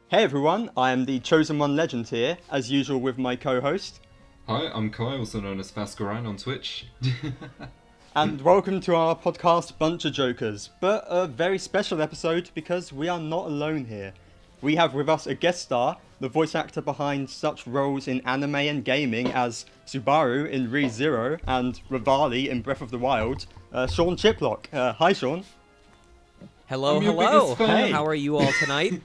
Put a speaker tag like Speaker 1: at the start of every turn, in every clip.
Speaker 1: Hey everyone, I am the Chosen One Legend here, as usual with my co-host.
Speaker 2: Hi, I'm Kai, also known as Fascurreyn on Twitch.
Speaker 1: And welcome to our podcast BunchaJokahs, but a very special episode because we are not alone here. We have with us a guest star, the voice actor behind such roles in anime and gaming as Subaru in Re:Zero and Revali in Breath of the Wild, Sean Chiplock. Hi Sean.
Speaker 3: Hello,
Speaker 2: I'm your
Speaker 3: hello.
Speaker 2: biggest fan.
Speaker 1: Hey.
Speaker 3: How are you all tonight?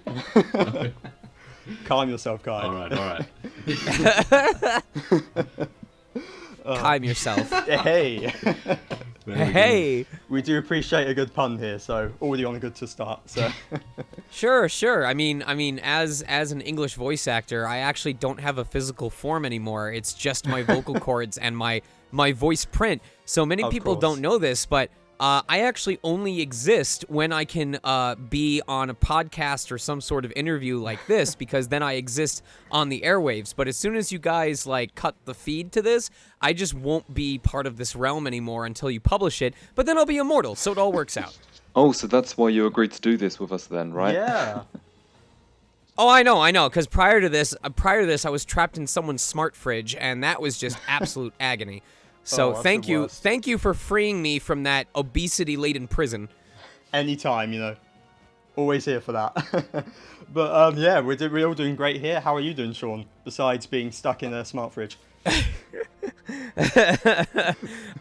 Speaker 1: Calm yourself, Kai.
Speaker 2: Alright.
Speaker 3: Calm yourself.
Speaker 1: Hey.
Speaker 3: Hey.
Speaker 1: We do appreciate a good pun here, so already on a good to start. So.
Speaker 3: Sure. I mean, as an English voice actor, I actually don't have a physical form anymore. It's just my vocal cords and my voice print. So many people don't know this, but I actually only exist when I can be on a podcast or some sort of interview like this, because then I exist on the airwaves. But as soon as you guys cut the feed to this, I just won't be part of this realm anymore until you publish it. But then I'll be immortal, so it all works out.
Speaker 4: Oh, so that's why you agreed to do this with us then, right?
Speaker 1: Yeah.
Speaker 3: Oh, I know. Because prior to this, I was trapped in someone's smart fridge, and that was just absolute agony. So
Speaker 1: that's the worst.
Speaker 3: thank you for freeing me from that obesity-laden prison.
Speaker 1: Anytime, always here for that. But yeah, we're all doing great here. How are you doing, Sean? Besides being stuck in a smart fridge.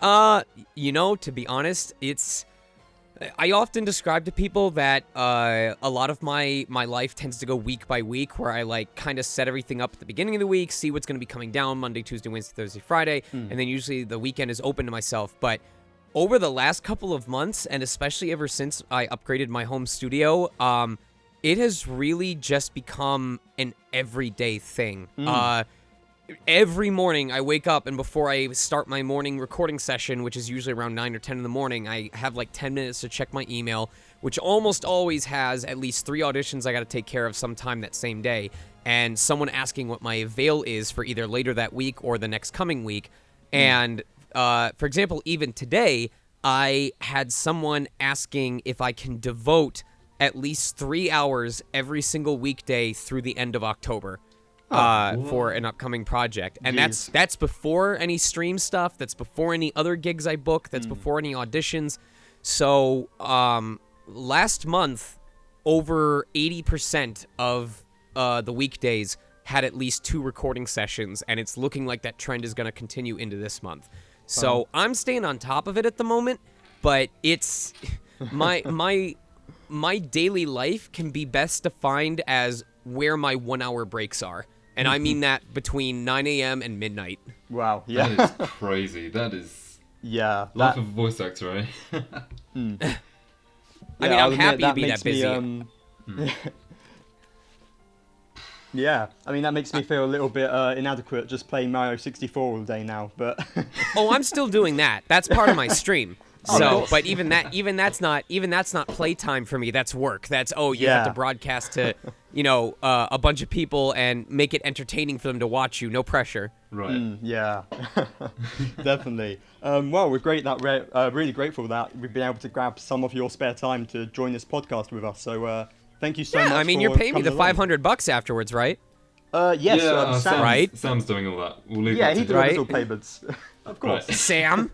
Speaker 3: To be honest, I often describe to people that a lot of my life tends to go week by week, where I kind of set everything up at the beginning of the week, see what's going to be coming down Monday, Tuesday, Wednesday, Thursday, Friday, and then usually the weekend is open to myself. But over the last couple of months, and especially ever since I upgraded my home studio, it has really just become an everyday thing. Every morning I wake up, and before I start my morning recording session, which is usually around 9 or 10 in the morning, I have 10 minutes to check my email, which almost always has at least 3 auditions I got to take care of sometime that same day, and someone asking what my avail is for either later that week or the next coming week. And for example, even today, I had someone asking if I can devote at least 3 hours every single weekday through the end of October. For an upcoming project. And that's before any stream stuff, that's before any other gigs I book, that's before any auditions. So last month, over 80% of the weekdays had at least 2 recording sessions, and it's looking like that trend is going to continue into this month. So I'm staying on top of it at the moment, but it's my daily life can be best defined as where my 1-hour breaks are. And I mean that between 9 a.m. and midnight.
Speaker 1: Wow, yeah.
Speaker 2: That is crazy. That is
Speaker 1: Yeah.
Speaker 2: life of a voice actor, eh?
Speaker 3: I'm
Speaker 1: I'll
Speaker 3: happy
Speaker 1: admit,
Speaker 3: to be that busy.
Speaker 1: Yeah, I mean, that makes me feel a little bit inadequate just playing Mario 64 all day now, but...
Speaker 3: Oh, I'm still doing that. That's part of my stream.
Speaker 1: Of
Speaker 3: So,
Speaker 1: course.
Speaker 3: but even that's not playtime for me. That's work. That's you have to broadcast to, a bunch of people and make it entertaining for them to watch you. No pressure.
Speaker 2: Right.
Speaker 1: Yeah, definitely. Well, we're really grateful that we've been able to grab some of your spare time to join this podcast with us. So thank you so much.
Speaker 3: I mean,
Speaker 1: for
Speaker 3: you're paying me the
Speaker 1: coming along.
Speaker 3: $500 afterwards, right?
Speaker 1: Yes,
Speaker 2: Yeah,
Speaker 1: Sam.
Speaker 3: Right?
Speaker 2: Sam's doing all that. We'll leave
Speaker 1: Yeah,
Speaker 2: that
Speaker 1: he
Speaker 2: to
Speaker 1: did
Speaker 2: him.
Speaker 1: all
Speaker 3: Right?
Speaker 1: his little payments. Of course.
Speaker 2: Right.
Speaker 3: Sam?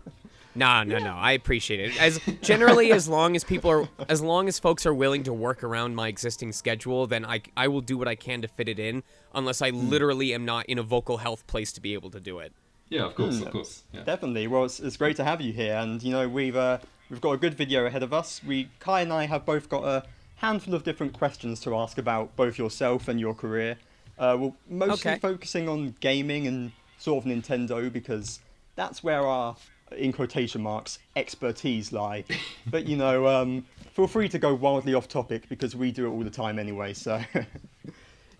Speaker 3: No. I appreciate it. As long as folks are willing to work around my existing schedule, then I will do what I can to fit it in, unless I literally am not in a vocal health place to be able to do it.
Speaker 2: Yeah, of course. Yeah.
Speaker 1: Definitely. Well, it's great to have you here, and we've got a good video ahead of us. Kai and I have both got a handful of different questions to ask about both yourself and your career. We're mostly focusing on gaming and sort of Nintendo, because that's where our, in quotation marks, expertise lie. But feel free to go wildly off topic, because we do it all the time anyway. So.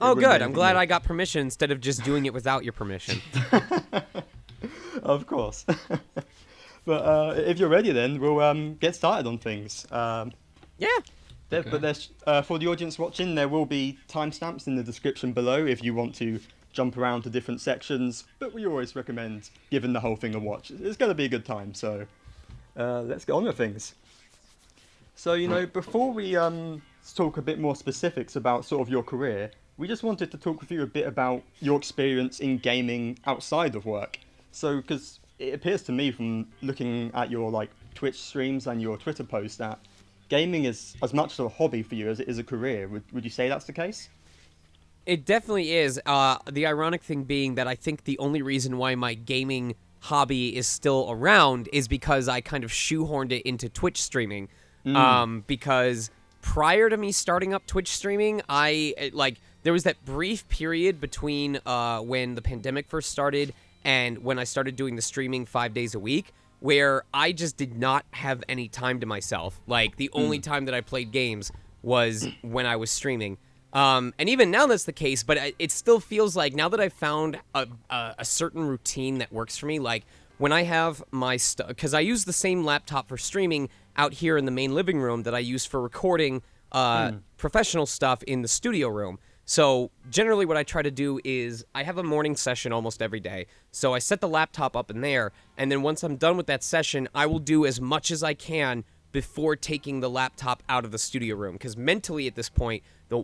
Speaker 3: Oh, good. I'm glad I got permission instead of just doing it without your permission.
Speaker 1: Of course. But if you're ready, then we'll get started on things.
Speaker 3: Yeah.
Speaker 1: But there's for the audience watching, there will be timestamps in the description below if you want to jump around to different sections. But we always recommend giving the whole thing a watch. It's going to be a good time. So let's get on with things. So before we talk a bit more specifics about sort of your career, we just wanted to talk with you a bit about your experience in gaming outside of work. So, because it appears to me from looking at your like Twitch streams and your Twitter posts that gaming is as much a hobby for you as it is a career. Would you say that's the case?
Speaker 3: It definitely is. The ironic thing being that I think the only reason why my gaming hobby is still around is because I kind of shoehorned it into Twitch streaming. Because prior to me starting up Twitch streaming, there was that brief period between when the pandemic first started and when I started doing the streaming 5 days a week, where I just did not have any time to myself. Like, the only time that I played games was when I was streaming. And even now that's the case, but it still feels like now that I've found a certain routine that works for me, like when I have my stuff, because I use the same laptop for streaming out here in the main living room that I use for recording professional stuff in the studio room. So generally what I try to do is I have a morning session almost every day. So I set the laptop up in there, and then once I'm done with that session, I will do as much as I can before taking the laptop out of the studio room. Because mentally at this point,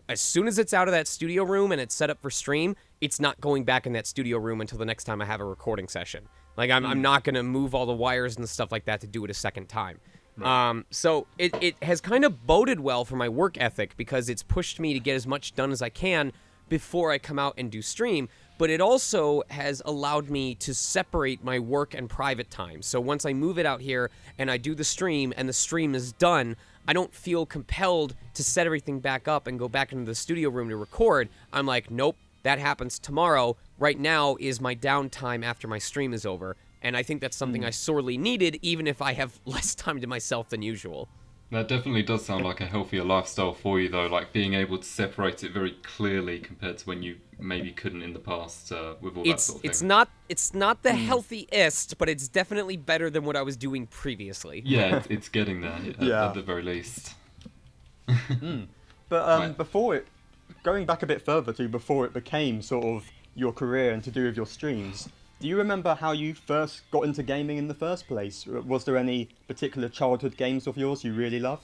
Speaker 3: as soon as it's out of that studio room and it's set up for stream, it's not going back in that studio room until the next time I have a recording session. Like, I'm not going to move all the wires and stuff like that to do it a second time. Right. So it has kind of boded well for my work ethic because it's pushed me to get as much done as I can before I come out and do stream. But it also has allowed me to separate my work and private time. So once I move it out here and I do the stream and the stream is done, I don't feel compelled to set everything back up and go back into the studio room to record. I'm like, nope, that happens tomorrow. Right now is my downtime after my stream is over. And I think that's something I sorely needed, even if I have less time to myself than usual.
Speaker 2: That definitely does sound like a healthier lifestyle for you, though, like being able to separate it very clearly compared to when you maybe couldn't in the past with all that sort of thing.
Speaker 3: It's not the healthiest, but it's definitely better than what I was doing previously.
Speaker 2: Yeah, it's getting there, at the very least.
Speaker 1: But
Speaker 2: Right.
Speaker 1: Going back a bit further to before it became sort of your career and to do with your streams, do you remember how you first got into gaming in the first place? Was there any particular childhood games of yours you really love?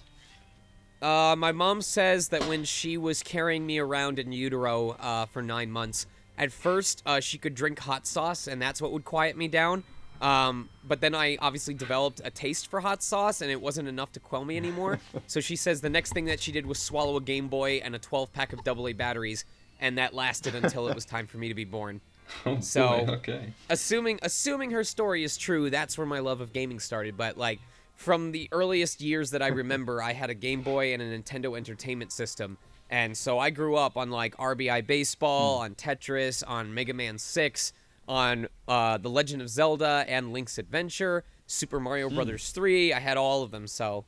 Speaker 3: My mom says that when she was carrying me around in utero for 9 months, at first she could drink hot sauce, and that's what would quiet me down. But then I obviously developed a taste for hot sauce, and it wasn't enough to quell me anymore. So she says the next thing that she did was swallow a Game Boy and a 12-pack of AA batteries, and that lasted until it was time for me to be born.
Speaker 2: Oh,
Speaker 3: So,
Speaker 2: boy, okay.
Speaker 3: assuming her story is true, that's where my love of gaming started. But like from the earliest years that I remember, I had a Game Boy and a Nintendo Entertainment System, and so I grew up on like RBI Baseball, on Tetris, on Mega Man 6, on The Legend of Zelda and Link's Adventure, Super Mario Brothers 3. I had all of them. So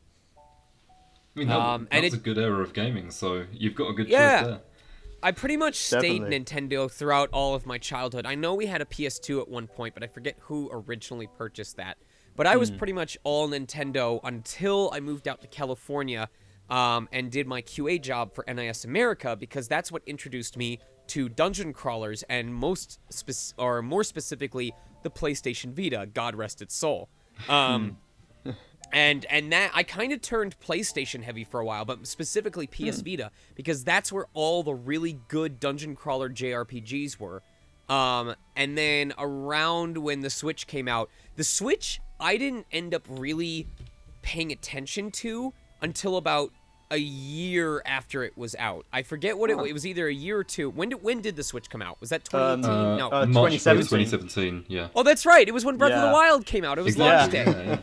Speaker 2: I mean, that was a good era of gaming, so you've got a good choice there.
Speaker 3: I pretty much stayed
Speaker 1: Definitely.
Speaker 3: Nintendo throughout all of my childhood. I know we had a PS2 at one point, but I forget who originally purchased that. But I was pretty much all Nintendo until I moved out to California and did my QA job for NIS America, because that's what introduced me to dungeon crawlers and more specifically the PlayStation Vita, God rest its soul. And that I kind of turned PlayStation heavy for a while, but specifically PS Vita, because that's where all the really good dungeon crawler JRPGs were. And then around when the Switch came out, the Switch I didn't end up really paying attention to until about a year after it was out. I forget what it was, either a year or two. When did the Switch come out? Was that 2018? No.
Speaker 2: March
Speaker 1: 2017.
Speaker 2: 2017, yeah.
Speaker 3: Oh, that's right. It was when Breath of the Wild came out. It was launch day.
Speaker 2: Yeah.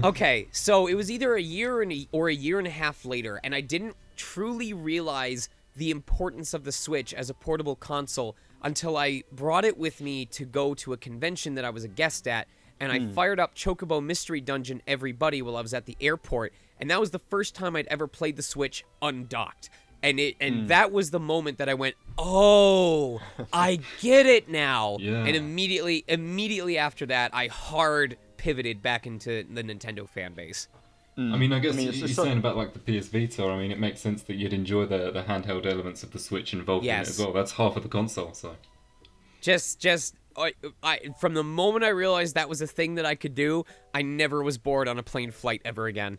Speaker 3: Okay, so it was either a year or a year and a half later, and I didn't truly realize the importance of the Switch as a portable console until I brought it with me to go to a convention that I was a guest at, and I fired up Chocobo Mystery Dungeon Everybody while I was at the airport, and that was the first time I'd ever played the Switch undocked. And that was the moment that I went, oh, I get it now.
Speaker 2: Yeah.
Speaker 3: And immediately after that, I hard pivoted back into the Nintendo fan base.
Speaker 2: I mean, I guess
Speaker 1: it's
Speaker 2: you're
Speaker 1: just
Speaker 2: saying about like the PS Vita. I mean, it makes sense that you'd enjoy the handheld elements of the Switch involved in it as well. That's half of the console, so.
Speaker 3: From the moment I realized that was a thing that I could do, I never was bored on a plane flight ever again.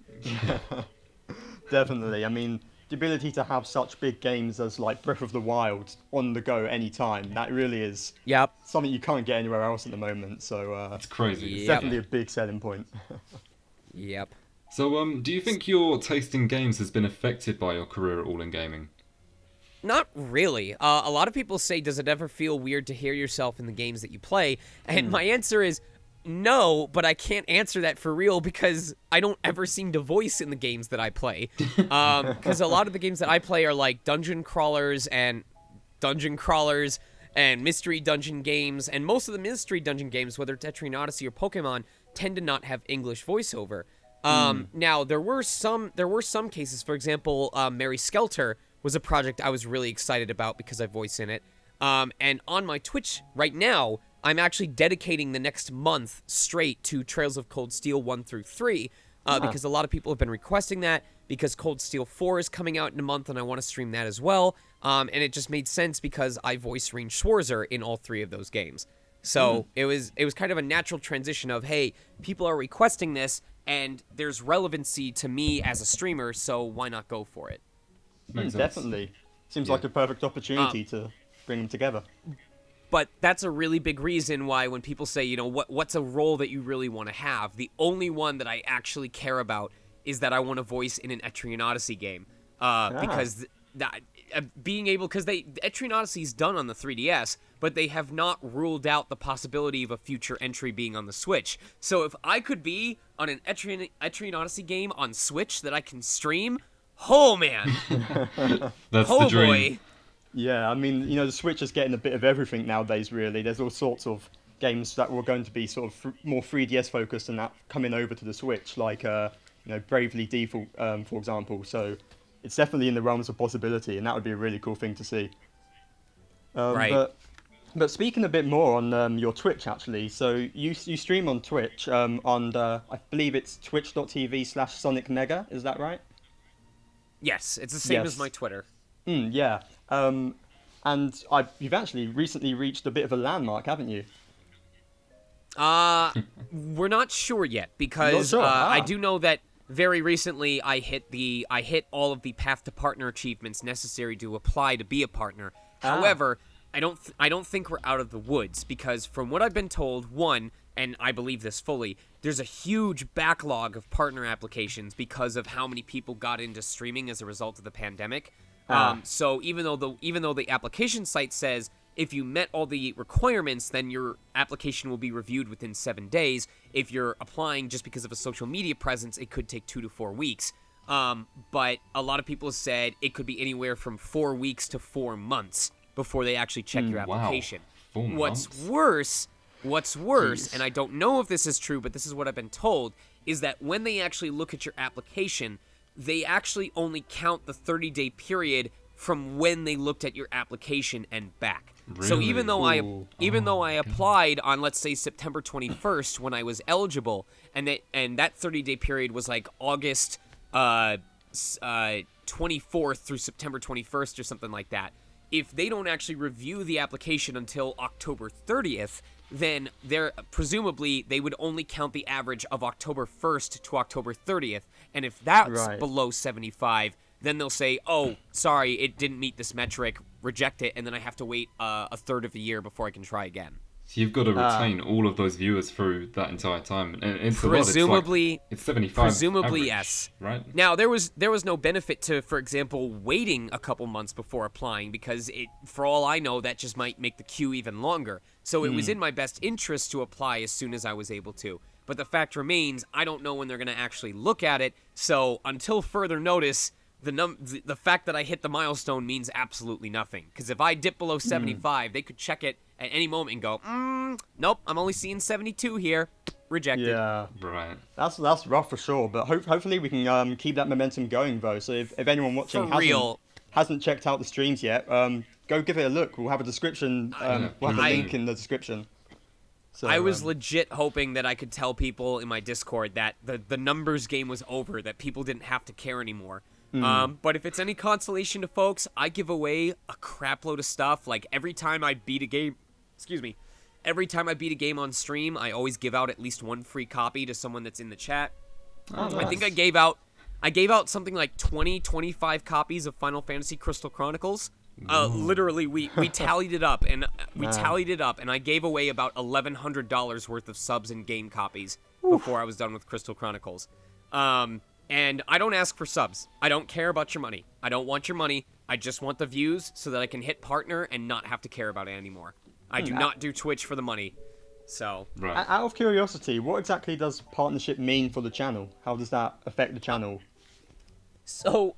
Speaker 1: Definitely. I mean, the ability to have such big games as like Breath of the Wild on the go anytime, that really is something you can't get anywhere else at the moment. So
Speaker 2: it's crazy.
Speaker 1: It's definitely a big selling point.
Speaker 3: Yep.
Speaker 2: So, do you think your taste in games has been affected by your career at All In Gaming?
Speaker 3: Not really. A lot of people say, does it ever feel weird to hear yourself in the games that you play? And my answer is no, but I can't answer that for real because I don't ever seem to voice in the games that I play. Because a lot of the games that I play are like dungeon crawlers and mystery dungeon games, and most of the mystery dungeon games, whether it's Etrian Odyssey or Pokemon, tend to not have English voiceover. Now there were some cases. For example, Mary Skelter was a project I was really excited about because I voice in it. And on my Twitch right now, I'm actually dedicating the next month straight to Trails of Cold Steel 1 through 3, because a lot of people have been requesting that, because Cold Steel 4 is coming out in a month and I want to stream that as well. And it just made sense because I voice Rean Schwarzer in all 3 of those games. So it was kind of a natural transition of, hey, people are requesting this and there's relevancy to me as a streamer, so why not go for it?
Speaker 1: Definitely. Seems like a perfect opportunity to bring them together.
Speaker 3: But that's a really big reason why when people say, you know, what's a role that you really want to have, the only one that I actually care about is that I want to voice in an Etrian Odyssey game. Because being able, because Etrian Odyssey is done on the 3DS, but they have not ruled out the possibility of a future entry being on the Switch. So if I could be on an Etrian Odyssey game on Switch that I can stream, oh man,
Speaker 2: that's the dream.
Speaker 3: Boy.
Speaker 1: Yeah, I mean, you know, the Switch is getting a bit of everything nowadays, really. There's all sorts of games that were going to be sort of more 3DS focused and that coming over to the Switch, like, you know, Bravely Default, for example. So it's definitely in the realms of possibility, and that would be a really cool thing to see.
Speaker 3: Right.
Speaker 1: But speaking a bit more on your Twitch, actually, so you stream on Twitch, on, I believe it's twitch.tv/Sonicmega, is that right?
Speaker 3: Yes, it's the same as my Twitter.
Speaker 1: Yeah. And you've actually recently reached a bit of a landmark, haven't you?
Speaker 3: We're not sure yet because I do know that very recently I hit all of the Path to Partner achievements necessary to apply to be a partner. However, I don't think we're out of the woods because from what I've been told, one, and I believe this fully, there's a huge backlog of partner applications because of how many people got into streaming as a result of the pandemic. So even though the application site says if you met all the requirements, then your application will be reviewed within 7 days. If you're applying just because of a social media presence, it could take 2 to 4 weeks. But a lot of people have said it could be anywhere from 4 weeks to 4 months before they actually check your application.
Speaker 2: Wow. 4 months?
Speaker 3: What's worse, and I don't know if this is true, but this is what I've been told, is that when they actually look at your application, they actually only count the 30-day period from when they looked at your application and back.
Speaker 2: Really?
Speaker 3: So even though I applied on, let's say, September 21st when I was eligible, and that 30-day period was like August 24th through September 21st or something like that, if they don't actually review the application until October 30th, then presumably they would only count the average of October 1st to October 30th. And if that's below 75, then they'll say, oh, sorry, it didn't meet this metric, reject it, and then I have to wait a third of a year before I can try again.
Speaker 2: So you've got to retain all of those viewers through that entire time. And it's
Speaker 3: presumably,
Speaker 2: it's 75
Speaker 3: presumably
Speaker 2: average,
Speaker 3: yes.
Speaker 2: Right?
Speaker 3: Now, there was no benefit to, for example, waiting a couple months before applying because, for all I know, that just might make the queue even longer. So it was in my best interest to apply as soon as I was able to. But the fact remains, I don't know when they're going to actually look at it. So until further notice, the fact that I hit the milestone means absolutely nothing. Because if I dip below 75, they could check it at any moment and go, nope, I'm only seeing 72 here. Rejected.
Speaker 1: Yeah.
Speaker 2: Right.
Speaker 1: That's rough for sure, but hopefully we can keep that momentum going, though. So if anyone watching hasn't checked out the streams yet, go give it a look. We'll have a description. We'll have a link in the description. So,
Speaker 3: I was legit hoping that I could tell people in my Discord that the numbers game was over, that people didn't have to care anymore. But if it's any consolation to folks, I give away a crap load of stuff. Like every time I beat a game on stream, I always give out at least one free copy to someone that's in the chat.
Speaker 1: nice.
Speaker 3: I think I gave out I gave out something like 25 copies of Final Fantasy Crystal Chronicles. Literally, we tallied it up, and I gave away about $1,100 worth of subs and game copies before I was done with Crystal Chronicles. And I don't ask for subs. I don't care about your money. I don't want your money. I just want the views so that I can hit partner and not have to care about it anymore. I do not do Twitch for the money. So,
Speaker 2: right.
Speaker 1: Out of curiosity, what exactly does partnership mean for the channel? How does that affect the channel?
Speaker 3: So,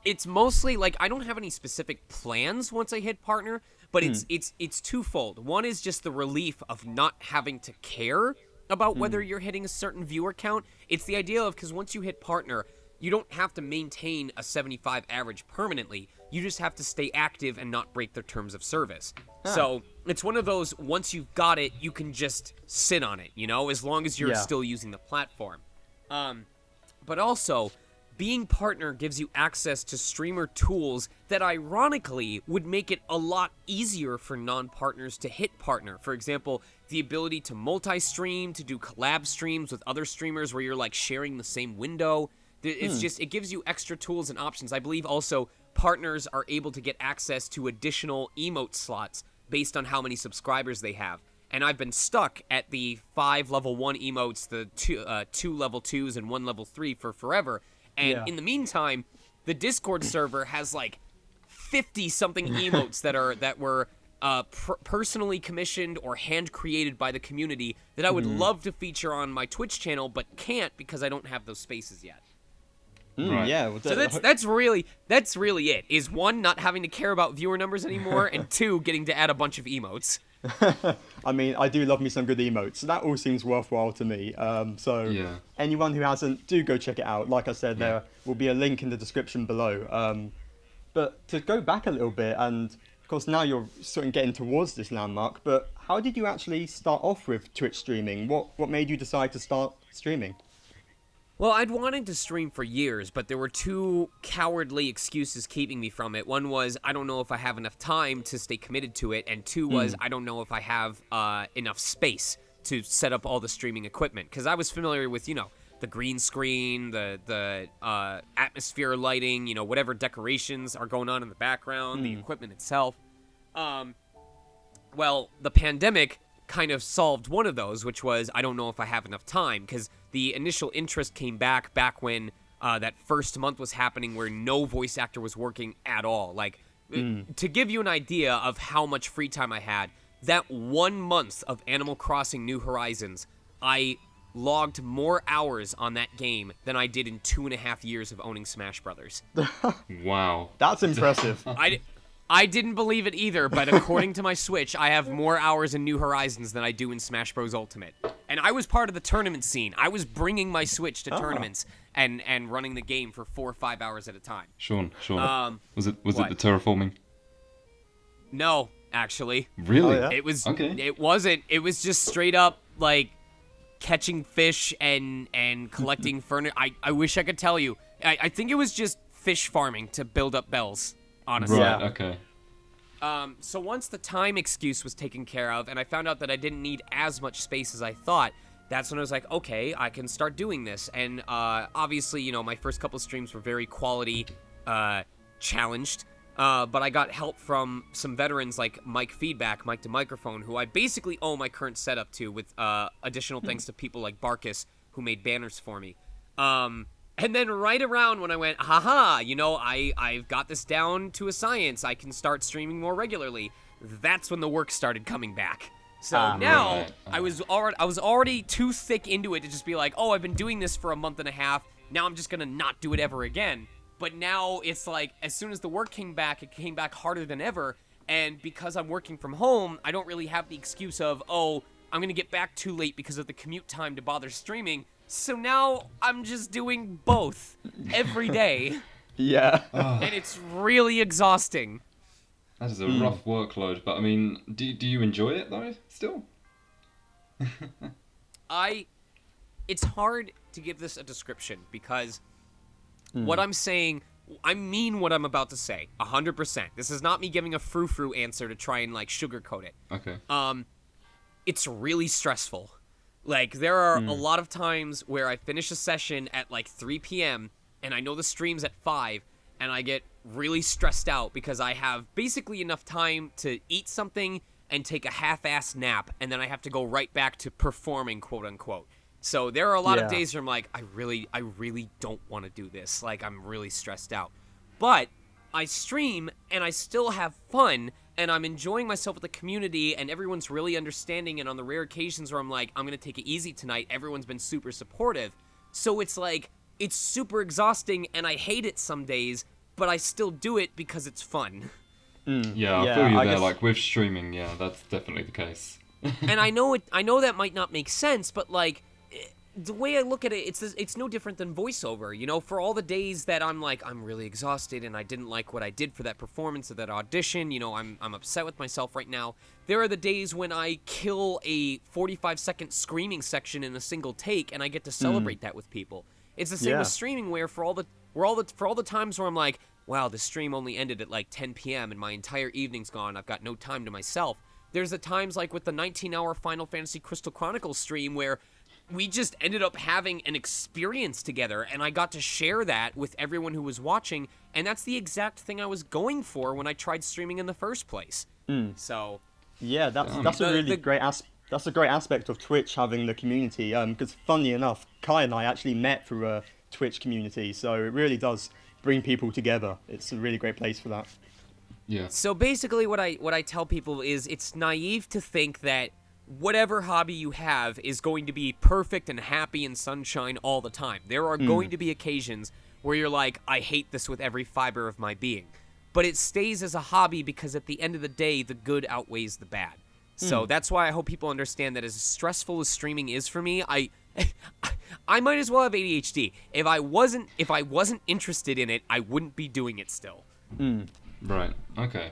Speaker 3: it's mostly like I don't have any specific plans once I hit partner, but it's twofold. One is just the relief of not having to care about whether you're hitting a certain viewer count. It's the idea of, because once you hit partner, you don't have to maintain a 75 average permanently. You just have to stay active and not break their terms of service. So it's one of those, once you've got it, you can just sit on it, you know, as long as you're still using the platform. But also, being partner gives you access to streamer tools that ironically would make it a lot easier for non-partners to hit partner. For example, the ability to multi-stream, to do collab streams with other streamers where you're like sharing the same window. It's just, it gives you extra tools and options. I believe also partners are able to get access to additional emote slots based on how many subscribers they have. And I've been stuck at the 5 level 1 emotes, the 2 level 2s, and 1 level 3 for forever. And in the meantime, the Discord server has like 50-something emotes that were personally commissioned or hand-created by the community that I would love to feature on my Twitch channel, but can't because I don't have those spaces yet.
Speaker 2: Right.
Speaker 1: Yeah. Well,
Speaker 3: So that's really it. Is one, not having to care about viewer numbers anymore, and two, getting to add a bunch of emotes.
Speaker 1: I mean, I do love me some good emotes. So that all seems worthwhile to me. Anyone who hasn't, do go check it out. Like I said, there will be a link in the description below. But to go back a little bit, and of course now you're sort of getting towards this landmark, but how did you actually start off with Twitch streaming? What made you decide to start streaming?
Speaker 3: Well, I'd wanted to stream for years, but there were two cowardly excuses keeping me from it. One was, I don't know if I have enough time to stay committed to it, and two was, I don't know if I have enough space to set up all the streaming equipment. Because I was familiar with, you know, the green screen, the atmosphere lighting, you know, whatever decorations are going on in the background, the equipment itself. Well, the pandemic kind of solved one of those, which was, I don't know if I have enough time, because the initial interest came back when that first month was happening where no voice actor was working at all. Like, to give you an idea of how much free time I had, that 1 month of Animal Crossing New Horizons, I logged more hours on that game than I did in 2.5 years of owning Smash Brothers.
Speaker 2: Wow.
Speaker 1: That's impressive.
Speaker 3: I didn't believe it either, but according to my Switch, I have more hours in New Horizons than I do in Smash Bros. Ultimate. And I was part of the tournament scene. I was bringing my Switch to tournaments and running the game for 4 or 5 hours at a time.
Speaker 2: Sean, was it the terraforming?
Speaker 3: No, actually.
Speaker 2: Really?
Speaker 1: Oh, yeah?
Speaker 3: It was.
Speaker 2: Okay.
Speaker 3: It wasn't. It was just straight up like catching fish and collecting furniture. I wish I could tell you. I think it was just fish farming to build up bells. Honestly.
Speaker 2: Right, okay.
Speaker 3: So once the time excuse was taken care of, and I found out that I didn't need as much space as I thought, that's when I was like, okay, I can start doing this. And obviously, you know, my first couple of streams were very quality challenged, but I got help from some veterans like Mike to Microphone, who I basically owe my current setup to, with additional thanks to people like Barkus, who made banners for me. And then right around when I went, haha, you know, I've got this down to a science, I can start streaming more regularly, that's when the work started coming back. So now, I was already too thick into it to just be like, oh, I've been doing this for a month and a half, now I'm just gonna not do it ever again. But now it's like, as soon as the work came back, it came back harder than ever, and because I'm working from home, I don't really have the excuse of, oh, I'm gonna get back too late because of the commute time to bother streaming. So now I'm just doing both every day.
Speaker 1: Yeah.
Speaker 3: And it's really exhausting.
Speaker 2: That is a rough workload, but I mean, do you enjoy it though, still?
Speaker 3: It's hard to give this a description because what I'm saying, I mean what I'm about to say, 100%. This is not me giving a frou-frou answer to try and like sugarcoat it.
Speaker 2: Okay.
Speaker 3: It's really stressful. Like, there are a lot of times where I finish a session at, like, 3 p.m., and I know the stream's at 5, and I get really stressed out because I have basically enough time to eat something and take a half-ass nap, and then I have to go right back to performing, quote-unquote. So there are a lot of days where I'm like, I really don't want to do this. Like, I'm really stressed out. But I stream, and I still have fun, and I'm enjoying myself with the community, and everyone's really understanding, and on the rare occasions where I'm like, I'm going to take it easy tonight, everyone's been super supportive. So it's like, it's super exhausting, and I hate it some days, but I still do it because it's fun.
Speaker 2: Yeah, I feel you there. Like, with streaming, yeah, that's definitely the case.
Speaker 3: And I know that might not make sense, but, like, the way I look at it, it's no different than voiceover, you know? For all the days that I'm like, I'm really exhausted and I didn't like what I did for that performance or that audition, you know, I'm upset with myself right now. There are the days when I kill a 45-second screaming section in a single take and I get to celebrate that with people. It's the same with streaming, where for all the times where I'm like, wow, the stream only ended at like 10 p.m. and my entire evening's gone, I've got no time to myself. There's the times like with the 19-hour Final Fantasy Crystal Chronicles stream where we just ended up having an experience together, and I got to share that with everyone who was watching, and that's the exact thing I was going for when I tried streaming in the first place. So,
Speaker 1: yeah, that's a really great that's a great aspect of Twitch, having the community. Because funny enough, Kai and I actually met through a Twitch community, so it really does bring people together. It's a really great place for that.
Speaker 2: Yeah.
Speaker 3: So basically, what I tell people is it's naive to think that whatever hobby you have is going to be perfect and happy and sunshine all the time. There are going to be occasions where you're like, I hate this with every fiber of my being. But it stays as a hobby because at the end of the day, the good outweighs the bad. So that's why I hope people understand that as stressful as streaming is for me, I might as well have ADHD. If I wasn't interested in it, I wouldn't be doing it still.
Speaker 2: Right. Okay.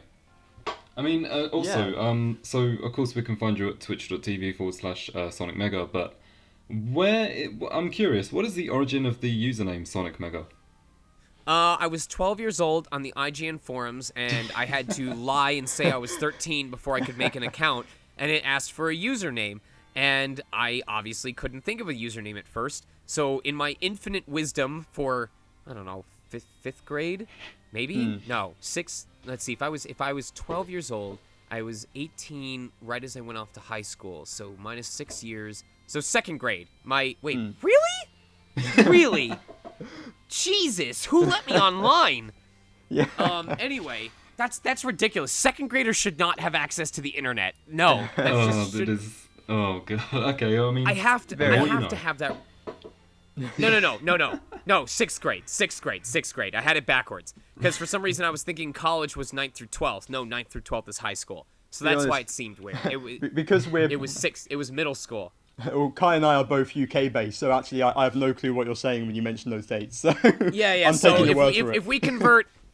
Speaker 2: I mean, also, so of course we can find you at twitch.tv/Sonicmega, but I'm curious, what is the origin of the username Sonicmega?
Speaker 3: I was 12 years old on the IGN forums, and I had to lie and say I was 13 before I could make an account, and it asked for a username, and I obviously couldn't think of a username at first, so in my infinite wisdom for, I don't know, fifth grade? Maybe? No, sixth. Let's see, if I was 12 years old, I was 18 right as I went off to high school, so minus 6 years. So second grade. Really? Really? Jesus, who let me online?
Speaker 1: Yeah.
Speaker 3: Anyway, that's ridiculous. Second graders should not have access to the internet. No.
Speaker 2: Oh god. Okay, I mean,
Speaker 3: I have to have that. No, sixth grade. I had it backwards. Because for some reason I was thinking college was 9th through 12th. No, 9th through 12th is high school. So that's why it seemed weird. It was middle school.
Speaker 1: Well, Kai and I are both UK based, so actually I have no clue what you're saying when you mention those dates. So
Speaker 3: yeah.
Speaker 1: I'm
Speaker 3: So
Speaker 1: taking your word for it.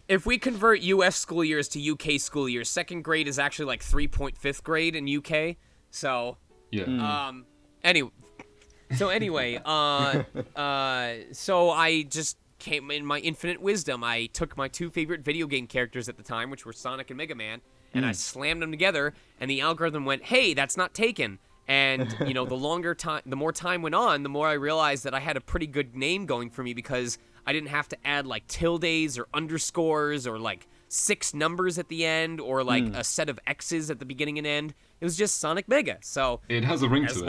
Speaker 3: if we convert US school years to UK school years, second grade is actually like 3.5th grade in UK. So anyway, so I just came in my infinite wisdom. I took my two favorite video game characters at the time, which were Sonic and Mega Man, and I slammed them together, and the algorithm went, "Hey, that's not taken." And, you know, the more time went on, the more I realized that I had a pretty good name going for me because I didn't have to add, like, tildes or underscores or, like, 6 numbers at the end or, like, a set of X's at the beginning and end. It was just Sonicmega. So
Speaker 2: it has a ring to it.
Speaker 3: As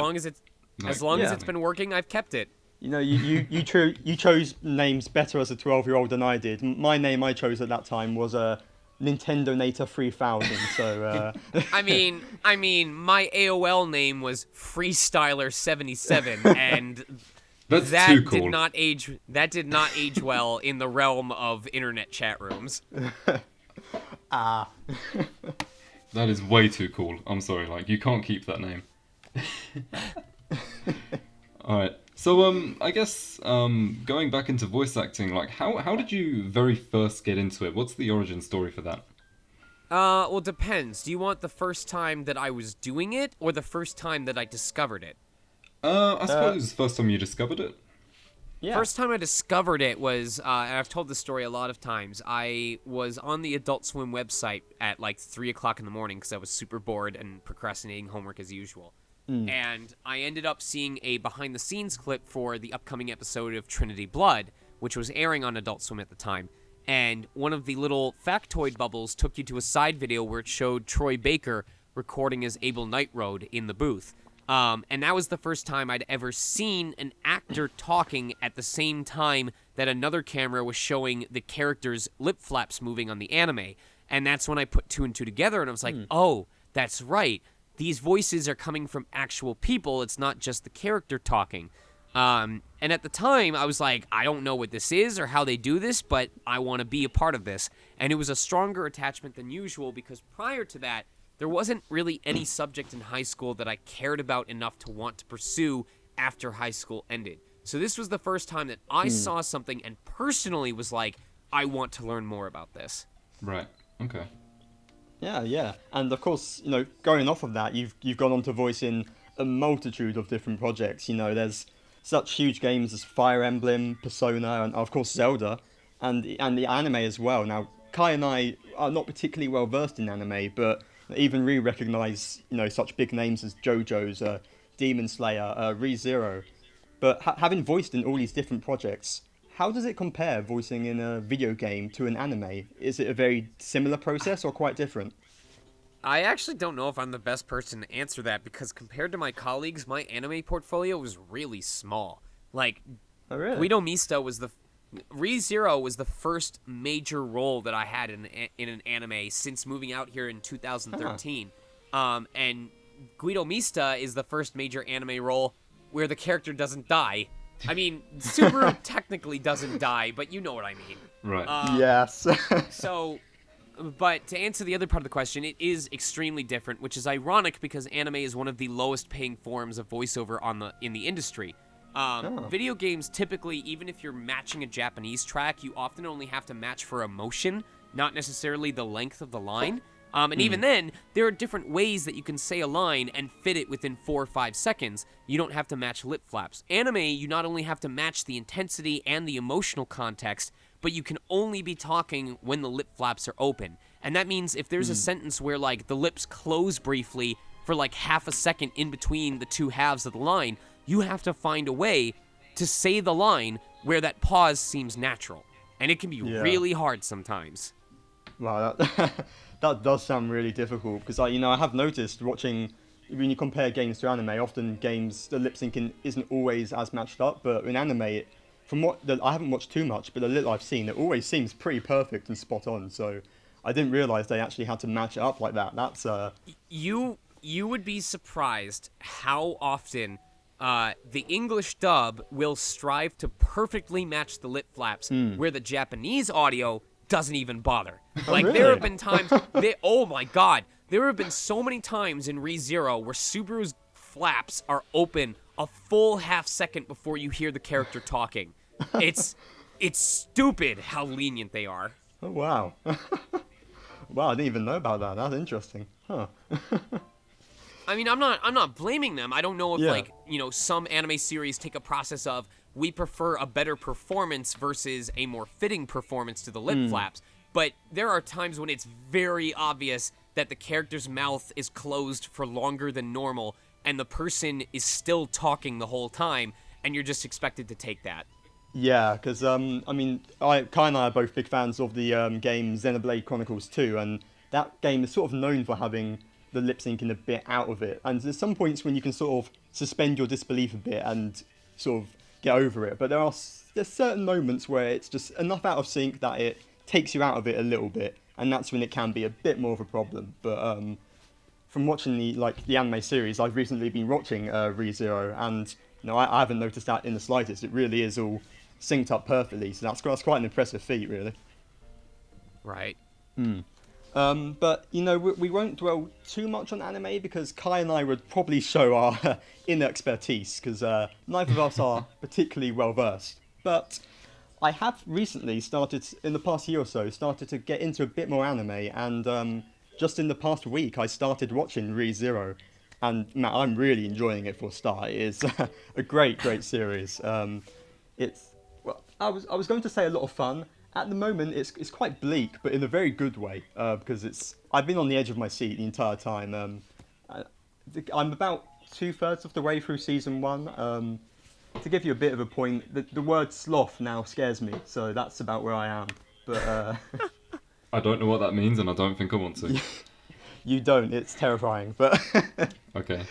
Speaker 3: long as it's been working, I've kept it.
Speaker 1: You know, you chose names better as a 12-year-old than I did. My name I chose at that time was Nintendo Nator 3000. So
Speaker 3: I mean, my AOL name was Freestyler77, and that
Speaker 2: too cool.
Speaker 3: That did not age well in the realm of internet chat rooms.
Speaker 2: That is way too cool. I'm sorry, like you can't keep that name. All right. So I guess going back into voice acting, like how did you very first get into it? What's the origin story for that?
Speaker 3: Well, depends. Do you want the first time that I was doing it, or the first time that I discovered it?
Speaker 2: I suppose first time you discovered it.
Speaker 1: Yeah.
Speaker 3: First time I discovered it was, and I've told this story a lot of times, I was on the Adult Swim website at like 3 o'clock in the morning because I was super bored and procrastinating homework as usual. And I ended up seeing a behind-the-scenes clip for the upcoming episode of Trinity Blood, which was airing on Adult Swim at the time. And one of the little factoid bubbles took you to a side video where it showed Troy Baker recording as Abel Nightroad in the booth. And that was the first time I'd ever seen an actor talking at the same time that another camera was showing the character's lip flaps moving on the anime. And that's when I put two and two together, and I was like, oh, that's right. These voices are coming from actual people. It's not just the character talking. And at the time, I was like, I don't know what this is or how they do this, but I want to be a part of this. And it was a stronger attachment than usual because prior to that, there wasn't really any subject in high school that I cared about enough to want to pursue after high school ended. So this was the first time that I saw something and personally was like, I want to learn more about this.
Speaker 2: Right. Okay.
Speaker 1: Yeah. And of course, going off of that, you've gone on to voice in a multitude of different projects. There's such huge games as Fire Emblem, Persona, and of course Zelda, and the anime as well. Now, Kai and I are not particularly well versed in anime, but even we recognise, such big names as JoJo's, Demon Slayer, ReZero. But having voiced in all these different projects, how does it compare voicing in a video game to an anime? Is it a very similar process or quite different?
Speaker 3: I actually don't know if I'm the best person to answer that because compared to my colleagues, my anime portfolio was really small. Like,
Speaker 1: oh, really?
Speaker 3: Guido Mista was ReZero was the first major role that I had in an anime since moving out here in 2013. And Guido Mista is the first major anime role where the character doesn't die. I mean, Subaru technically doesn't die, but you know what I mean.
Speaker 2: Right.
Speaker 1: Yes.
Speaker 3: But to answer the other part of the question, it is extremely different, which is ironic because anime is one of the lowest paying forms of voiceover in the industry. Video games typically, even if you're matching a Japanese track, you often only have to match for emotion, not necessarily the length of the line. And even then, there are different ways that you can say a line and fit it within 4 or 5 seconds. You don't have to match lip flaps. Anime, you not only have to match the intensity and the emotional context, but you can only be talking when the lip flaps are open. And that means if there's a sentence where, the lips close briefly for, half a second in between the two halves of the line, you have to find a way to say the line where that pause seems natural. And it can be really hard sometimes.
Speaker 1: Wow, that does sound really difficult because I have noticed watching when you compare games to anime, often games the lip syncing isn't always as matched up, but in anime, I haven't watched too much, but the little I've seen, it always seems pretty perfect and spot on. So I didn't realize they actually had to match it up like that. That's
Speaker 3: You would be surprised how often the English dub will strive to perfectly match the lip flaps, where the Japanese audio doesn't even bother.
Speaker 1: Really?
Speaker 3: There have been times, oh my god, there have been so many times in ReZero where Subaru's flaps are open a full half second before you hear the character talking. It's stupid how lenient they are.
Speaker 1: Oh, wow. Wow, I didn't even know about that. That's interesting. Huh.
Speaker 3: I mean, I'm not blaming them. I don't know if some anime series take a process of we prefer a better performance versus a more fitting performance to the lip flaps. But there are times when it's very obvious that the character's mouth is closed for longer than normal and the person is still talking the whole time and you're just expected to take that.
Speaker 1: Yeah, because, Kai and I are both big fans of the game Xenoblade Chronicles 2, and that game is sort of known for having the lip syncing a bit out of it. And there's some points when you can sort of suspend your disbelief a bit and sort of get over it. But there's certain moments where it's just enough out of sync that it takes you out of it a little bit, and that's when it can be a bit more of a problem. But from watching the anime series, I've recently been watching ReZero, and I haven't noticed that in the slightest. It really is all synced up perfectly, so that's quite an impressive feat, really.
Speaker 3: Right.
Speaker 1: But we won't dwell too much on anime because Kai and I would probably show our inexpertise because neither of us are particularly well versed. But I have recently in the past year or so, started to get into a bit more anime, and just in the past week I started watching ReZero, and Matt, I'm really enjoying it for a start. It is a great series. I was going to say a lot of fun. At the moment, it's quite bleak, but in a very good way, because I've been on the edge of my seat the entire time. I'm about 2/3 of the way through season 1. To give you a bit of a point, the word sloth now scares me, so that's about where I am. But
Speaker 2: I don't know what that means, and I don't think I want to.
Speaker 1: You don't. It's terrifying. But
Speaker 2: Okay.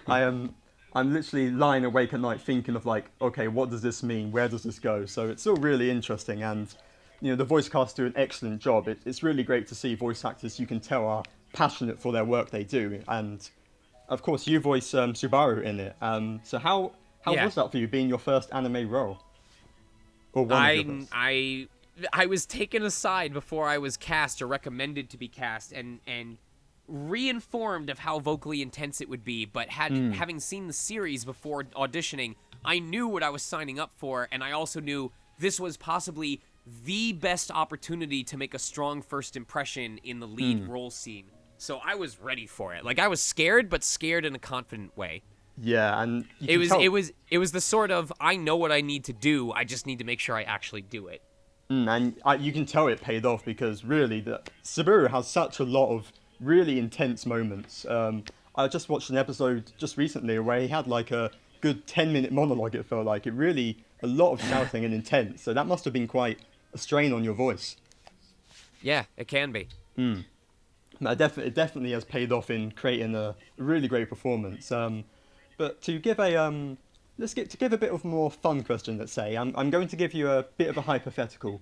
Speaker 1: I'm literally lying awake at night thinking of like, okay, what does this mean? Where does this go? So it's all really interesting, and the voice cast do an excellent job. It's really great to see voice actors you can tell are passionate for their work they do, and of course you voice Subaru in it. So how was that for you, being your first anime role? Or one of your first?
Speaker 3: I was taken aside before I was cast or recommended to be cast, and re-informed of how vocally intense it would be, but having seen the series before auditioning, I knew what I was signing up for, and I also knew this was possibly the best opportunity to make a strong first impression in the lead role scene. So I was ready for it. Like, I was scared, but scared in a confident way.
Speaker 1: Yeah, and
Speaker 3: it was the sort of, I know what I need to do, I just need to make sure I actually do it.
Speaker 1: And you can tell it paid off, because really, Subaru has such a lot of really intense moments. I just watched an episode just recently where he had like a good 10-minute monologue, it felt like. A lot of shouting and intense, so that must have been quite a strain on your voice.
Speaker 3: Yeah, it can be.
Speaker 1: It definitely has paid off in creating a really great performance. But to give a give a bit of more fun question, let's say, I'm going to give you a bit of a hypothetical.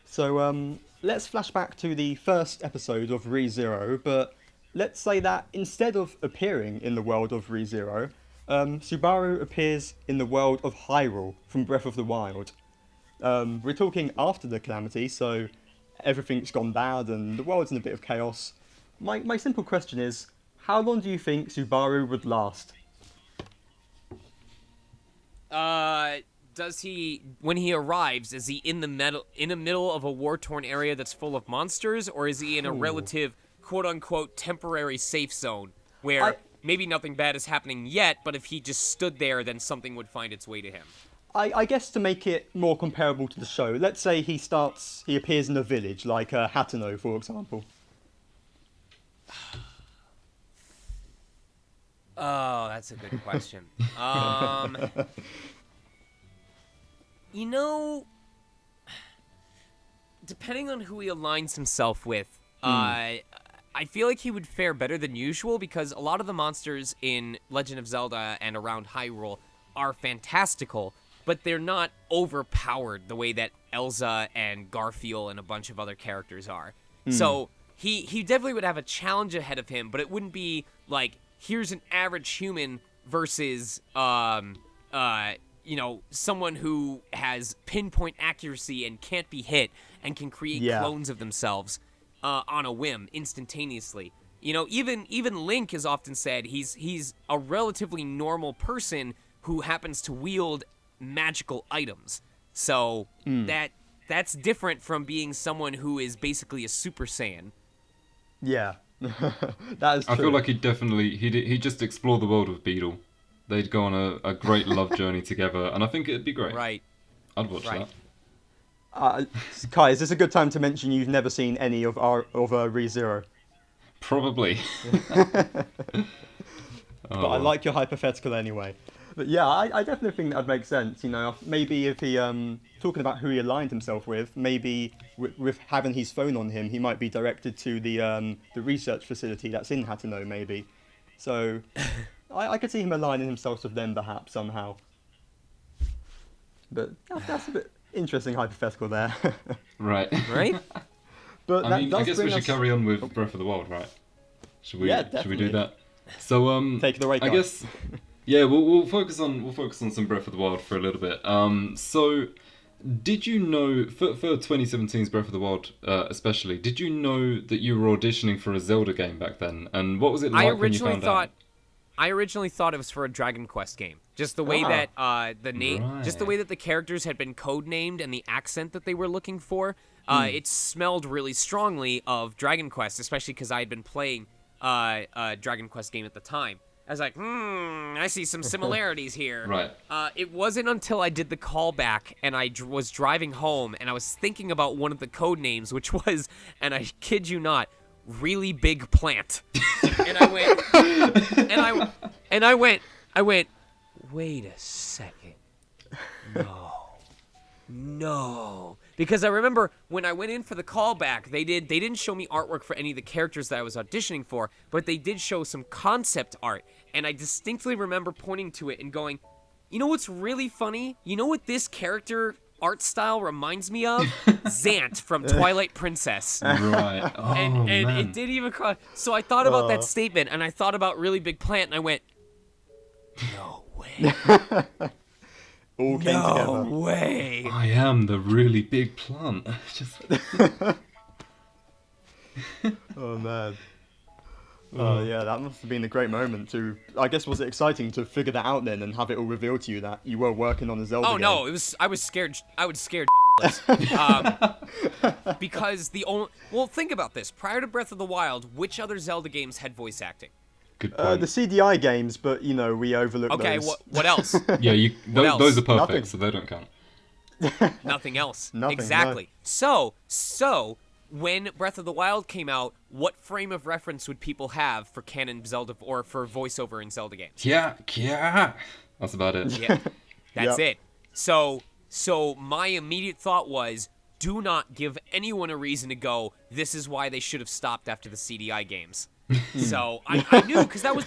Speaker 1: So let's flash back to the first episode of ReZero, but let's say that instead of appearing in the world of ReZero, Subaru appears in the world of Hyrule from Breath of the Wild. We're talking after the calamity, so everything's gone bad and the world's in a bit of chaos. My simple question is, how long do you think Subaru would last?
Speaker 3: Does he, when he arrives, is he in the middle of a war-torn area that's full of monsters, or is he in a relative, quote-unquote, temporary safe zone, where maybe nothing bad is happening yet, but if he just stood there, then something would find its way to him?
Speaker 1: I guess to make it more comparable to the show, let's say he appears in a village, like Hateno, for example.
Speaker 3: Oh, that's a good question. Depending on who he aligns himself with, I feel like he would fare better than usual, because a lot of the monsters in Legend of Zelda and around Hyrule are fantastical, but they're not overpowered the way that Elsa and Garfield and a bunch of other characters are. So he definitely would have a challenge ahead of him, but it wouldn't be like, here's an average human versus someone who has pinpoint accuracy and can't be hit and can create clones of themselves on a whim instantaneously. Even Link is often said he's a relatively normal person who happens to wield magical items. So that's different from being someone who is basically a Super Saiyan.
Speaker 1: Yeah. That is true.
Speaker 2: I feel like he'd just explore the world with Beetle. They'd go on a great love journey together, and I think it'd be great.
Speaker 3: Right.
Speaker 2: I'd watch that.
Speaker 1: Kai, is this a good time to mention you've never seen any of ReZero?
Speaker 2: Probably.
Speaker 1: But I like your hypothetical anyway. But yeah, I definitely think that would make sense. Maybe if he, talking about who he aligned himself with, maybe with having his phone on him, he might be directed to the research facility that's in Hateno, maybe. So I could see him aligning himself with them perhaps somehow. But that's a bit interesting hypothetical there.
Speaker 2: Right.
Speaker 1: But
Speaker 2: I guess we should carry on with Breath of the Wild, right? Should we?
Speaker 1: Yeah, definitely.
Speaker 2: Should we do that? So
Speaker 1: take it away, guys.
Speaker 2: I guess. Yeah, we'll focus on some Breath of the Wild for a little bit. So, did you know for 2017's Breath of the Wild, especially, did you know that you were auditioning for a Zelda game back then? And what was it like when you found out?
Speaker 3: I originally thought it was for a Dragon Quest game. Just the way that just the way that the characters had been codenamed and the accent that they were looking for, it smelled really strongly of Dragon Quest, especially because I had been playing a Dragon Quest game at the time. I was like, I see some similarities here.
Speaker 2: Right.
Speaker 3: It wasn't until I did the callback and I was driving home and I was thinking about one of the code names, which was, and I kid you not, really big plant. And I went, I went, wait a second. No. Because I remember when I went in for the callback, they didn't show me artwork for any of the characters that I was auditioning for, but they did show some concept art. And I distinctly remember pointing to it and going, you know what's really funny? You know what this character art style reminds me of? Zant from Twilight Princess.
Speaker 2: Right. Oh,
Speaker 3: And
Speaker 2: man.
Speaker 3: it didn't even cross. So I thought about that statement, and I thought about really big plant, and I went, no way.
Speaker 1: All came
Speaker 3: No
Speaker 1: together.
Speaker 3: way.
Speaker 2: I am the really big plant. Just...
Speaker 1: Oh man. Oh yeah, that must have been a great moment to. I guess was it exciting to figure that out then and have it all revealed to you that you were working on a Zelda game?
Speaker 3: No, it was. I was scared. Because well, think about this. Prior to Breath of the Wild, which other Zelda games had voice acting?
Speaker 2: Good point.
Speaker 1: The CDI games, but we overlooked
Speaker 3: Okay,
Speaker 1: those.
Speaker 3: what else?
Speaker 2: Yeah,
Speaker 3: else?
Speaker 2: those are perfect,
Speaker 1: Nothing.
Speaker 2: so they don't count.
Speaker 3: Nothing else.
Speaker 1: Nothing,
Speaker 3: Exactly. So when Breath of the Wild came out, what frame of reference would people have for canon Zelda or for voiceover in Zelda games?
Speaker 2: Yeah. That's about it.
Speaker 3: Yeah, that's
Speaker 1: Yep.
Speaker 3: it. So my immediate thought was, do not give anyone a reason to go, this is why they should have stopped after the CDI games. So I knew, because that was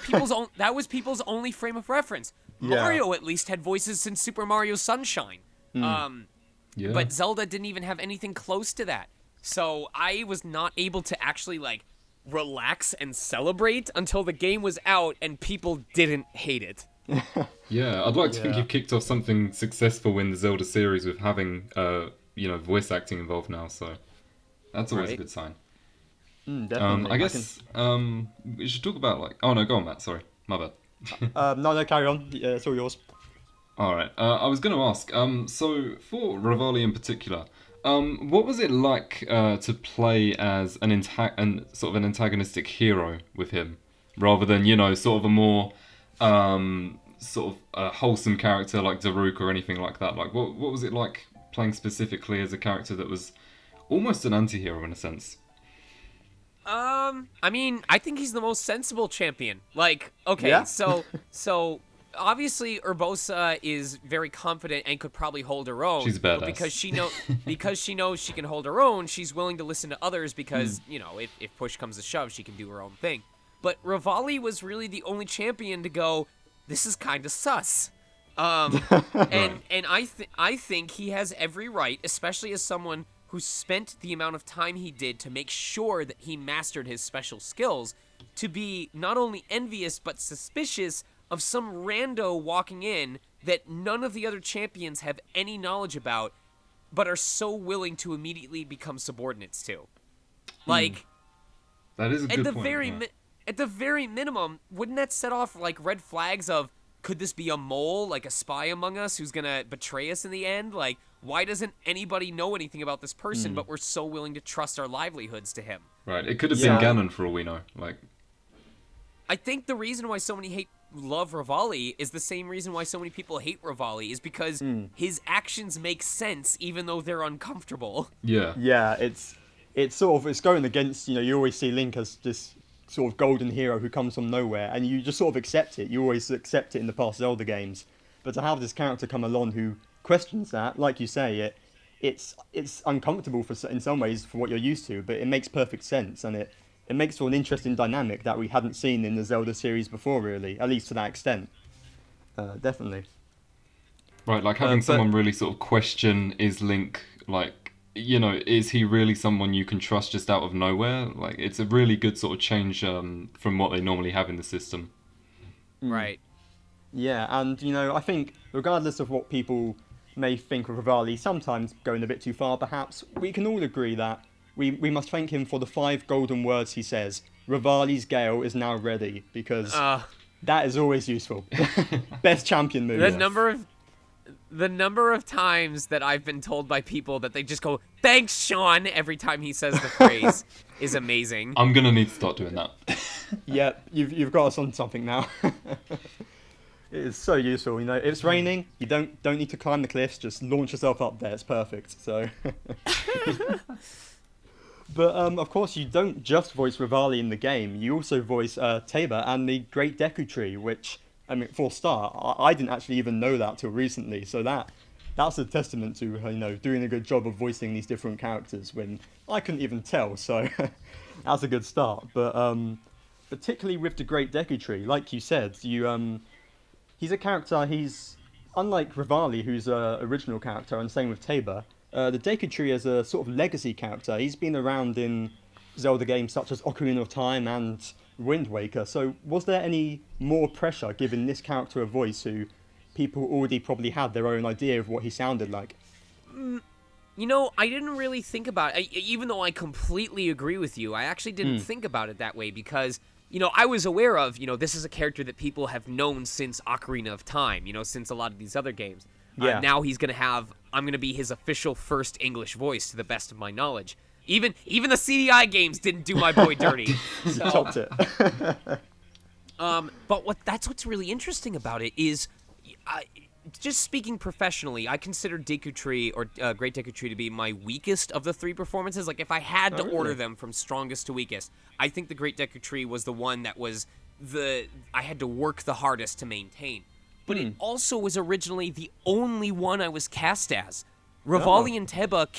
Speaker 3: people's only frame of reference.
Speaker 1: Yeah.
Speaker 3: Mario at least had voices since Super Mario Sunshine.
Speaker 2: Yeah.
Speaker 3: But Zelda didn't even have anything close to that. So I was not able to actually, relax and celebrate until the game was out and people didn't hate it.
Speaker 2: Yeah, I'd like to think
Speaker 1: Yeah.
Speaker 2: you've kicked off something successful in the Zelda series with having, voice acting involved now, so that's always a
Speaker 3: Right.
Speaker 2: good sign.
Speaker 1: Definitely.
Speaker 2: I guess we should talk about, oh no, go on, Matt, sorry, my bad.
Speaker 1: No, carry on. Yeah, it's all yours.
Speaker 2: Alright, I was going to ask, so for Revali in particular, what was it like to play as an antagonistic hero with him, rather than, sort of a more wholesome character like Daruk or anything like that? Like, what was it like playing specifically as a character that was almost an anti-hero in a sense?
Speaker 3: I mean, I think he's the most sensible champion. Okay,
Speaker 1: Yeah.
Speaker 3: so obviously Urbosa is very confident and could probably hold her own.
Speaker 2: She's
Speaker 3: But
Speaker 2: badass.
Speaker 3: because she knows she can hold her own, she's willing to listen to others because, if push comes to shove, she can do her own thing. But Revali was really the only champion to go, this is kind of sus. And I think he has every right, especially as someone who spent the amount of time he did to make sure that he mastered his special skills, to be not only envious but suspicious of some rando walking in that none of the other champions have any knowledge about, but are so willing to immediately become subordinates to.
Speaker 2: That is a
Speaker 3: At
Speaker 2: good
Speaker 3: the
Speaker 2: point.
Speaker 3: at the very minimum, wouldn't that set off red flags of, could this be a mole, a spy among us who's gonna betray us in the end? Why doesn't anybody know anything about this person, but we're so willing to trust our livelihoods to him?
Speaker 2: Right, it could have
Speaker 1: Yeah.
Speaker 2: been Ganon for all we know.
Speaker 3: I think the reason why so many love Revali is the same reason why so many people hate Revali, is because his actions make sense even though they're uncomfortable.
Speaker 2: Yeah.
Speaker 1: Yeah, it's it's going against, you always see Link as this sort of golden hero who comes from nowhere, and you just sort of accept it. You always accept it in the past Zelda games. But to have this character come along who questions that, like you say, it's uncomfortable in some ways for what you're used to, but it makes perfect sense, and it makes for an interesting dynamic that we hadn't seen in the Zelda series before, really, at least to that extent. Definitely.
Speaker 2: Right, having
Speaker 1: but-
Speaker 2: someone really sort of question, is Link, is he really someone you can trust just out of nowhere? It's a really good sort of change from what they normally have in the system.
Speaker 3: Right.
Speaker 1: Yeah, and I think regardless of what people may think of Revali, sometimes going a bit too far perhaps, we can all agree that we must thank him for the 5 golden words he says. Revali's Gale is now ready, because that is always useful. Best champion move.
Speaker 3: The number of times that I've been told by people that they just go, "Thanks, Sean," every time he says the phrase is amazing.
Speaker 2: I'm gonna need to start doing that.
Speaker 1: Yep, you've got us on something now. It is so useful. If it's raining, you don't need to climb the cliffs. Just launch yourself up there. It's perfect. So, But of course, you don't just voice Revali in the game. You also voice Tabor and the Great Deku Tree, which, I mean, for a start, I didn't actually even know that till recently. So that's a testament to doing a good job of voicing these different characters when I couldn't even tell. So that's a good start. But particularly with the Great Deku Tree, like you said, he's a character. He's unlike Revali, who's a original character, and same with Tabor. The Deku Tree is a sort of legacy character. He's been around in Zelda games such as Ocarina of Time and Wind Waker. So was there any more pressure giving this character a voice who people already probably had their own idea of what he sounded like?
Speaker 3: I didn't really think about it. Even though I completely agree with you, I actually didn't think about it that way because, I was aware of, this is a character that people have known since Ocarina of Time, since a lot of these other games.
Speaker 1: Yeah.
Speaker 3: Now I'm going to be his official first English voice to the best of my knowledge. Even the CDI games didn't do my boy dirty. So,
Speaker 1: Topped it.
Speaker 3: but that's what's really interesting about it is, just speaking professionally, I consider Deku Tree or Great Deku Tree to be my weakest of the three performances. Like if I had to order them from strongest to weakest, I think the Great Deku Tree was the one that was I had to work the hardest to maintain. But it also was originally the only one I was cast as. Revali and Teba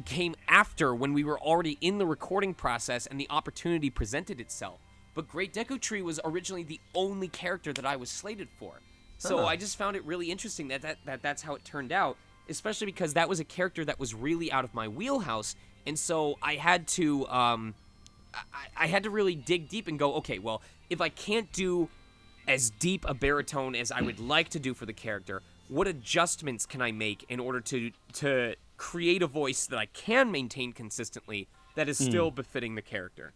Speaker 3: came after when we were already in the recording process and the opportunity presented itself. But Great Deku Tree was originally the only character that I was slated for. So I just found it really interesting that's how it turned out, especially because that was a character that was really out of my wheelhouse, and so I had to I had to really dig deep and go, okay, well, if I can't do as deep a baritone as I would like to do for the character, what adjustments can I make in order to create a voice that I can maintain consistently that is still befitting the character?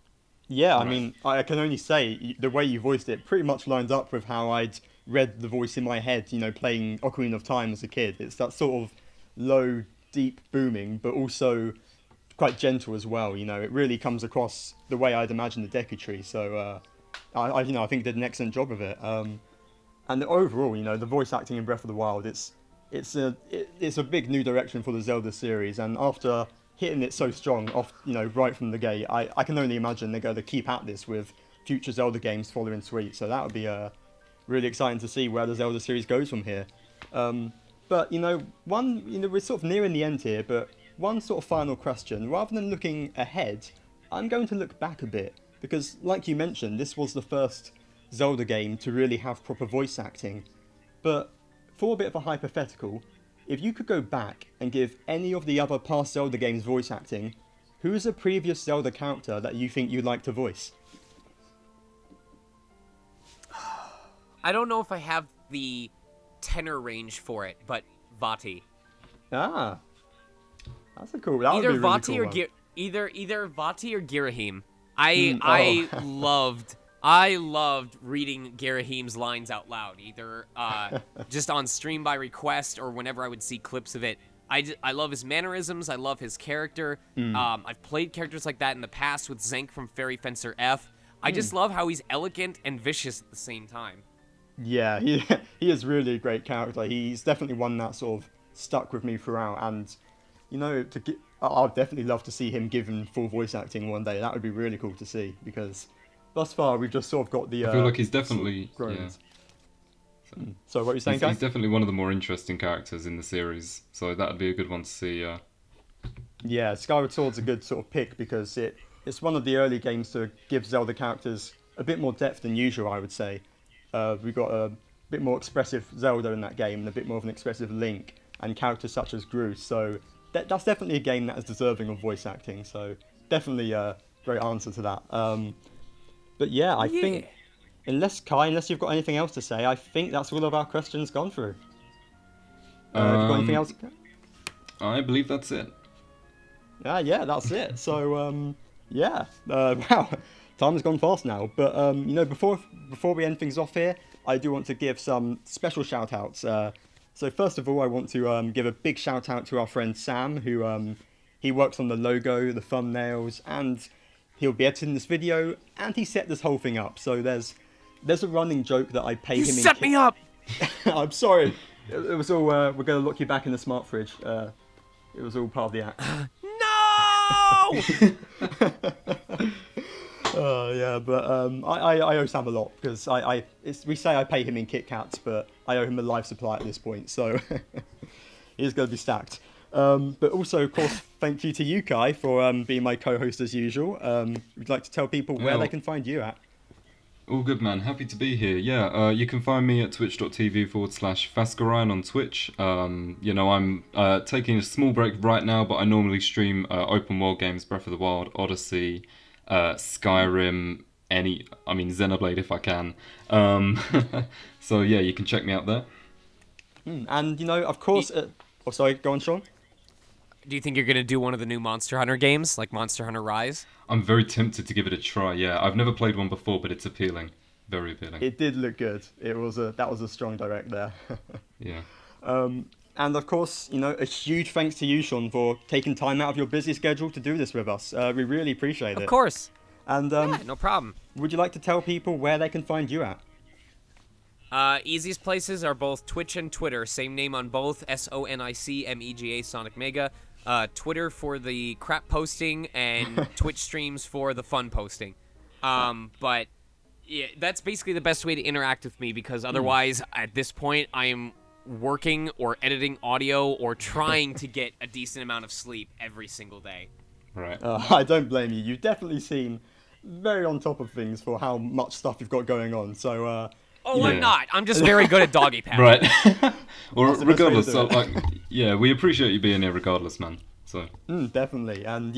Speaker 1: Yeah, I mean, I can only say the way you voiced it pretty much lines up with how I'd read the voice in my head, playing Ocarina of Time as a kid. It's that sort of low, deep booming, but also quite gentle as well. It really comes across the way I'd imagine the Deku Tree. So I think did an excellent job of it. And overall, the voice acting in Breath of the Wild, it's a big new direction for the Zelda series. And after hitting it so strong off, right from the gate, I can only imagine they're going to keep at this with future Zelda games following suite. So that would be really exciting to see where the Zelda series goes from here. But we're sort of nearing the end here. But one sort of final question, rather than looking ahead, I'm going to look back a bit because, like you mentioned, this was the first Zelda game to really have proper voice acting. But for a bit of a hypothetical, if you could go back and give any of the other past Zelda games voice acting, who's a previous Zelda character that you think you'd like to voice?
Speaker 3: I don't know if I have the tenor range for it, but Vati.
Speaker 1: Ah, that's a cool. That
Speaker 3: Either
Speaker 1: would be really
Speaker 3: Vati
Speaker 1: cool
Speaker 3: or
Speaker 1: one.
Speaker 3: either Vati or Girahim. I loved reading Girahim's lines out loud, either just on stream by request or whenever I would see clips of it. I love his mannerisms. I love his character. I've played characters like that in the past with Zank from Fairy Fencer F. I just love how he's elegant and vicious at the same time.
Speaker 1: Yeah, he is really a great character. He's definitely one that sort of stuck with me throughout. And I'd definitely love to see him given full voice acting one day. That would be really cool to see because thus far we've just sort of got the.
Speaker 2: I feel like he's definitely. Yeah.
Speaker 1: So what are you saying, guys?
Speaker 2: He's definitely one of the more interesting characters in the series. So that would be a good one to see.
Speaker 1: Yeah, Skyward Sword's a good sort of pick because it's one of the early games to give Zelda characters a bit more depth than usual, I would say. We've got a bit more expressive Zelda in that game and a bit more of an expressive Link and characters such as Groose. So that's definitely a game that is deserving of voice acting. So definitely a great answer to that. But yeah, I think, unless you've got anything else to say, I think that's all of our questions gone through. Have you got anything else?
Speaker 2: I believe that's it.
Speaker 1: Yeah, that's it. So, wow, time has gone fast now. But, before we end things off here, I do want to give some special shout-outs. So first of all, I want to give a big shout-out to our friend Sam, who he works on the logo, the thumbnails, and he'll be editing this video, and he set this whole thing up. So there's a running joke that I pay him.
Speaker 3: You set me up!
Speaker 1: I'm sorry. It was all, we're going to lock you back in the smart fridge. It was all part of the act.
Speaker 3: No!
Speaker 1: Yeah, but I owe Sam a lot because we say I pay him in Kit Kats, but I owe him a life supply at this point, so he's going to be stacked. But also, of course, thank you to you, Kai, for being my co-host as usual. We'd like to tell people where they can find you at.
Speaker 2: All good, man. Happy to be here. Yeah, you can find me at twitch.tv/Fascurreyn on Twitch. I'm taking a small break right now, but I normally stream open world games, Breath of the Wild, Odyssey, Skyrim, Xenoblade if I can. So yeah, you can check me out there.
Speaker 1: And, of course... sorry, go on, Sean.
Speaker 3: Do you think you're going to do one of the new Monster Hunter games, like Monster Hunter Rise?
Speaker 2: I'm very tempted to give it a try, yeah. I've never played one before, but it's appealing. Very appealing.
Speaker 1: It did look good. That was a strong direct there.
Speaker 2: Yeah.
Speaker 1: And of course, a huge thanks to you, Sean, for taking time out of your busy schedule to do this with us. We really appreciate it.
Speaker 3: Of course.
Speaker 1: And
Speaker 3: yeah, no problem.
Speaker 1: Would you like to tell people where they can find you at?
Speaker 3: Easiest places are both Twitch and Twitter. Same name on both, Sonicmega, Sonicmega. Twitter for the crap posting and Twitch streams for the fun posting. But yeah, that's basically the best way to interact with me because otherwise, at this point, I am working or editing audio or trying to get a decent amount of sleep every single day.
Speaker 2: Right.
Speaker 1: I don't blame you. You definitely seem very on top of things for how much stuff you've got going on. So.
Speaker 3: I'm not. I'm just very good at doggy paddling.
Speaker 2: Right. Well, regardless, we appreciate you being here regardless, man. So.
Speaker 1: Definitely. And,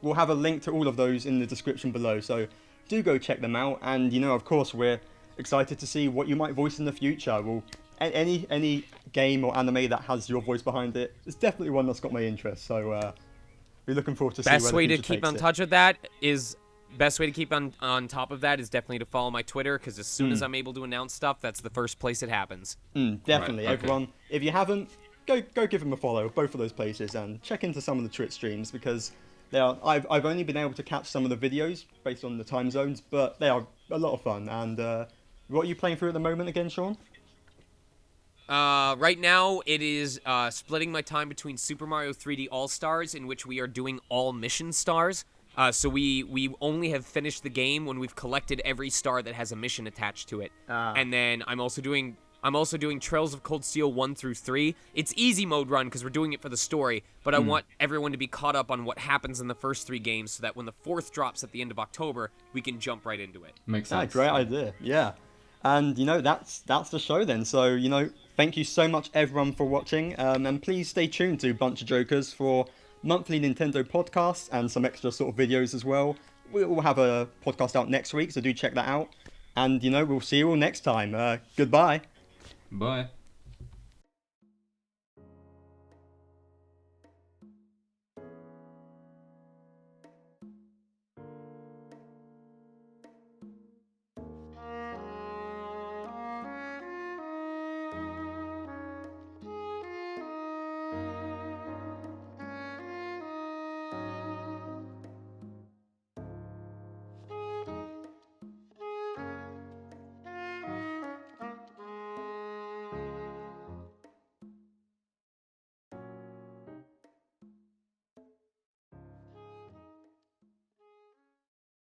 Speaker 1: we'll have a link to all of those in the description below. So do go check them out. And, of course, we're excited to see what you might voice in the future. Any game or anime that has your voice behind it is definitely one that's got my interest. So we're looking forward to see where the future takes it.
Speaker 3: Best way to keep on top of that is definitely to follow my Twitter, because as soon as I'm able to announce stuff, that's the first place it happens.
Speaker 1: Definitely.
Speaker 2: Right, okay.
Speaker 1: Everyone, if you haven't, go give them a follow, both of those places, and check into some of the Twitch streams, because I've only been able to catch some of the videos based on the time zones, but they are a lot of fun. And what are you playing through at the moment again, Sean?
Speaker 3: Right now, it is splitting my time between Super Mario 3D All-Stars, in which we are doing all mission stars. So we only have finished the game when we've collected every star that has a mission attached to it. And then I'm also doing Trails of Cold Steel 1 through 3. It's easy mode run because we're doing it for the story, but I want everyone to be caught up on what happens in the first 3 games so that when the 4th drops at the end of October, we can jump right into it.
Speaker 2: Makes sense.
Speaker 1: Great idea. Yeah. And that's the show then. So, thank you so much everyone for watching. And please stay tuned to BunchaJokahs for monthly Nintendo podcasts and some extra sort of videos as well. We'll have a podcast out next week, so do check that out. And, we'll see you all next time. Goodbye.
Speaker 2: Bye.